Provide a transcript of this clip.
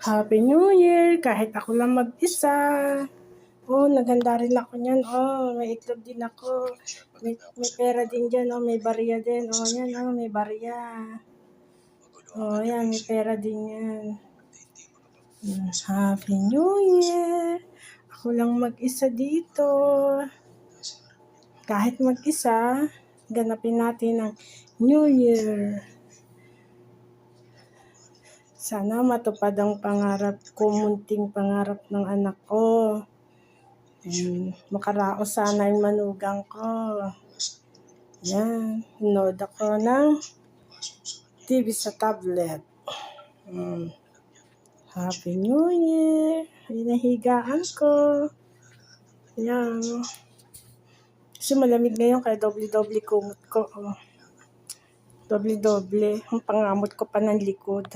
Happy New Year! Kahit ako lang mag-isa. Oh, naghanda rin ako niyan. Oh, may itlog din ako. May pera din dyan. Oh, may barya din. Oh, yan. Oh, may barya. Oh, yan. May pera din yan. Happy New Year! Ako lang mag-isa dito. Kahit mag-isa, ganapin natin ang New Year. Sana matupad ang pangarap ko, munting pangarap ng anak ko. Makaraos sana yung manugang ko. Yan, nod ako ng TV sa tablet. Happy New Year! Hinahigaan ko. Yan. Kasi malamig ngayon kaya doble-doble kumot ko. Doble-doble. Ang pangamot ko pa ng likod.